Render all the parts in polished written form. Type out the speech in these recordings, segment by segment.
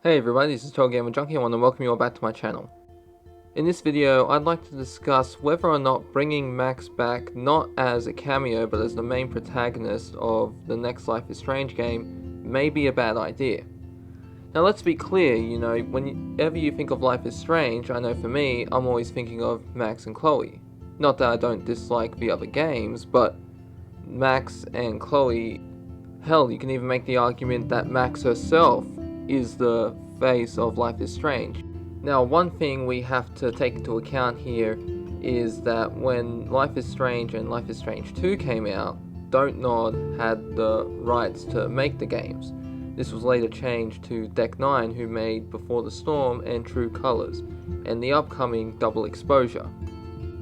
Hey everybody, this is TotalGamerJunkie. I want to welcome you all back to my channel. In this video, I'd like to discuss whether or not bringing Max back not as a cameo but as the main protagonist of the next Life is Strange game may be a bad idea. Now let's be clear, whenever you think of Life is Strange, I know for me, I'm always thinking of Max and Chloe. Not that I don't dislike the other games, but Max and Chloe, hell, you can even make the argument that Max herself is the face of Life is Strange. Now, one thing we have to take into account here is that when Life is Strange and Life is Strange 2 came out, Don't Nod had the rights to make the games. This was later changed to Deck 9, who made Before the Storm and True Colors, and the upcoming Double Exposure.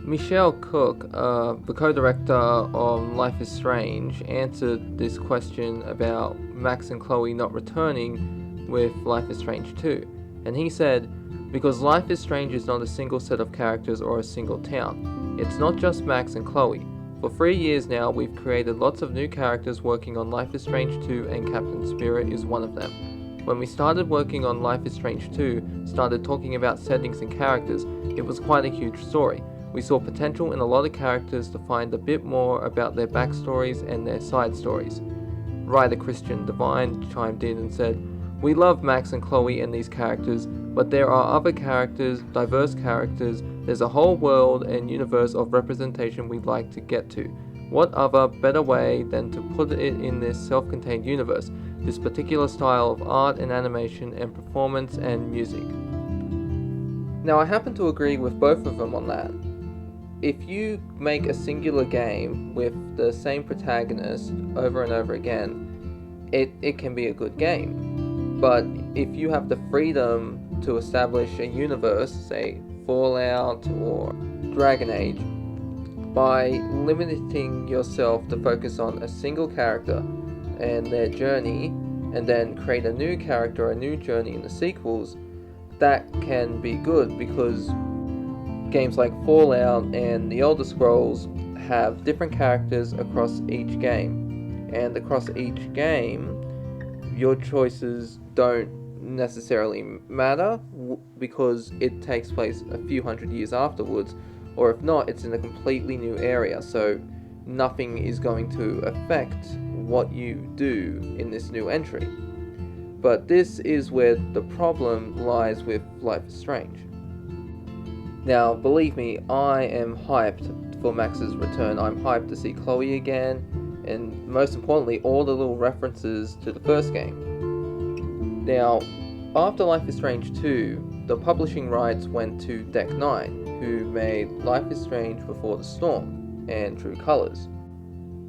Michelle Cook, the co-director on Life is Strange, answered this question about Max and Chloe not returning with Life is Strange 2, and he said, because Life is Strange is not a single set of characters or a single town. It's not just Max and Chloe. For 3 years now, we've created lots of new characters working on Life is Strange 2, and Captain Spirit is one of them. When we started working on Life is Strange 2, started talking about settings and characters, it was quite a huge story. We saw potential in a lot of characters to find a bit more about their backstories and their side stories. Writer Christian Devine chimed in and said, "We love Max and Chloe and these characters, but there are other characters, diverse characters, there's a whole world and universe of representation we'd like to get to. What other better way than to put it in this self-contained universe, this particular style of art and animation and performance and music?" Now I happen to agree with both of them on that. If you make a singular game with the same protagonist over and over again, it can be a good game. But if you have the freedom to establish a universe, say Fallout or Dragon Age, by limiting yourself to focus on a single character and their journey, and then create a new character, a new journey in the sequels, that can be good, because games like Fallout and The Elder Scrolls have different characters across each game, and across each game your choices don't necessarily matter because it takes place a few hundred years afterwards, or if not, it's in a completely new area, so nothing is going to affect what you do in this new entry. But this is where the problem lies with Life is Strange. Now, believe me, I am hyped for Max's return. I'm hyped to see Chloe again, and most importantly, all the little references to the first game. Now, after Life is Strange 2, the publishing rights went to Deck 9, who made Life is Strange Before the Storm and True Colors.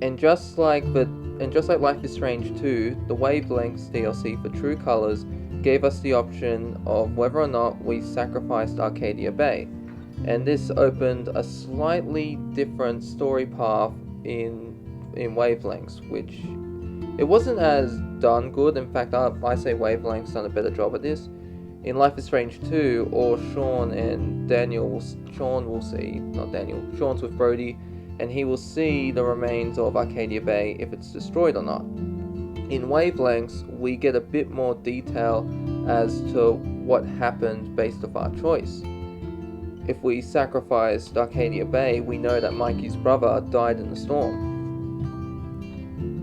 And just like Life is Strange 2, the Wavelengths DLC for True Colors gave us the option of whether or not we sacrificed Arcadia Bay. And this opened a slightly different story path in Wavelengths, which it wasn't as done good. In fact, I say Wavelengths done a better job at this. In Life is Strange 2, or Sean and Daniel, Sean will see, not Daniel, Sean's with Brody, and he will see the remains of Arcadia Bay if it's destroyed or not. In Wavelengths, we get a bit more detail as to what happened based off our choice. If we sacrificed Arcadia Bay, we know that Mikey's brother died in the storm.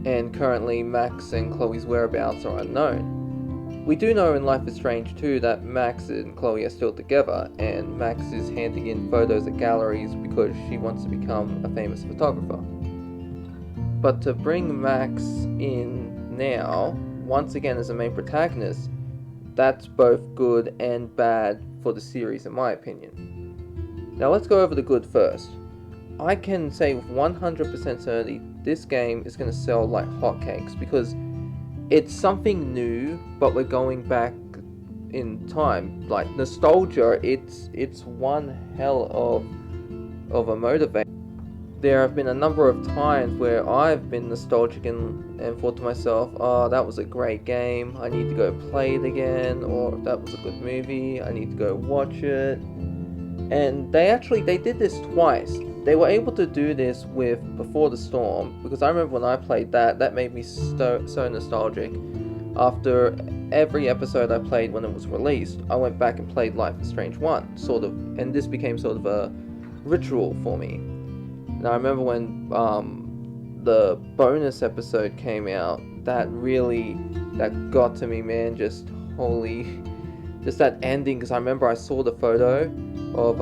And currently, Max and Chloe's whereabouts are unknown. We do know in Life is Strange 2 that Max and Chloe are still together, and Max is handing in photos at galleries because she wants to become a famous photographer. But to bring Max in now, once again as a main protagonist, that's both good and bad for the series in my opinion. Now let's go over the good first. I can say with 100% certainty this game is going to sell like hotcakes, because it's something new, but we're going back in time. Like nostalgia, it's one hell of a motivator. There have been a number of times where I've been nostalgic and thought to myself, oh, that was a great game, I need to go play it again, or that was a good movie, I need to go watch it. And they did this twice. They were able to do this with Before the Storm, because I remember when I played that made me so nostalgic. After every episode I played when it was released, I went back and played Life is Strange 1, sort of, and this became sort of a ritual for me. And I remember when the bonus episode came out, that got to me, man. Just that ending, because I remember I saw the photo of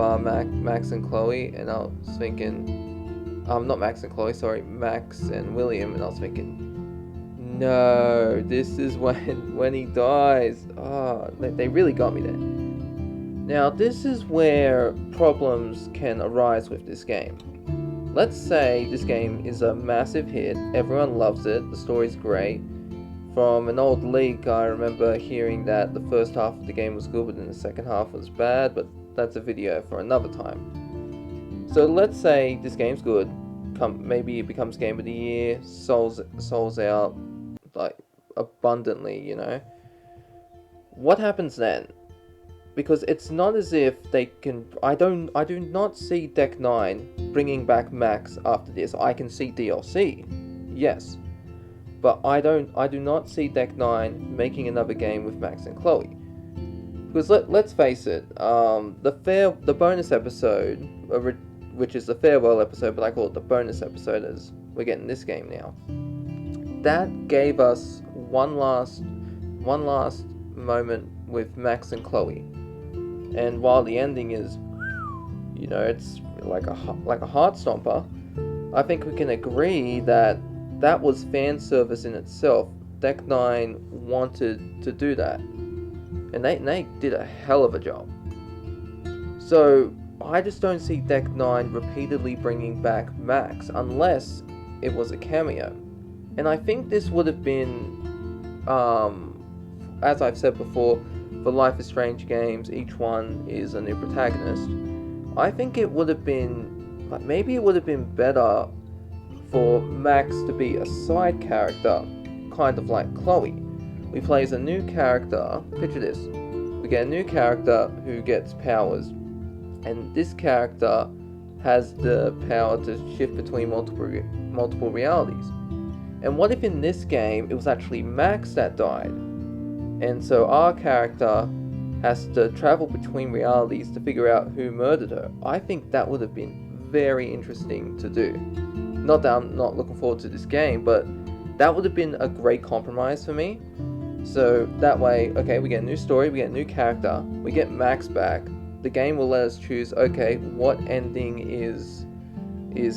Max and Chloe, and I was thinking, not Max and Chloe, sorry, Max and William, and I was thinking, no, this is when he dies. Oh, they really got me there. Now, this is where problems can arise with this game. Let's say this game is a massive hit, everyone loves it, the story's great. From an old leak, I remember hearing that the first half of the game was good, but then the second half was bad, but that's a video for another time. So let's say this game's good, maybe it becomes Game of the Year, souls out, like, abundantly, you know. What happens then? Because it's not as if they can. I do not see Deck 9 bringing back Max after this. I can see DLC, yes, but I do not see Deck 9 making another game with Max and Chloe. Because let's face it, the bonus episode, which is the farewell episode, but I call it the bonus episode as we're getting this game now. That gave us one last moment with Max and Chloe, and while the ending is, you know, it's like a heart stomper, I think we can agree that was fan service in itself. Deck 9 wanted to do that, and they did a hell of a job. So I just don't see Deck 9 repeatedly bringing back Max unless it was a cameo. And I think this would have been, as I've said before, for Life is Strange games, each one is a new protagonist. I think it would have been, like, maybe it would have been better for Max to be a side character, kind of like Chloe. We play as a new character, picture this, we get a new character who gets powers, and this character has the power to shift between multiple realities. And what if in this game it was actually Max that died? And so our character has to travel between realities to figure out who murdered her. I think that would have been very interesting to do. Not that I'm not looking forward to this game, but that would have been a great compromise for me. So that way, okay, we get a new story, we get a new character, we get Max back. The game will let us choose, okay, what ending is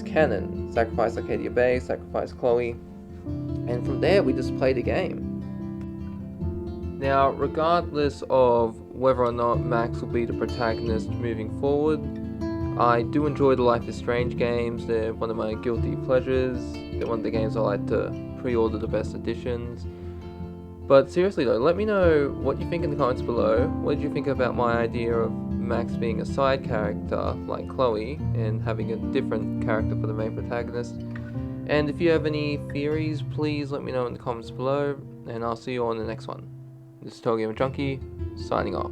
canon? Sacrifice Arcadia Bay, sacrifice Chloe. And from there, we just play the game. Now, regardless of whether or not Max will be the protagonist moving forward, I do enjoy the Life is Strange games. They're one of my guilty pleasures. They're one of the games I like to pre-order the best editions. But seriously though, let me know what you think in the comments below. What did you think about my idea of Max being a side character like Chloe and having a different character for the main protagonist? And if you have any theories, please let me know in the comments below, and I'll see you on the next one. This is TotalGamerJunkie, signing off.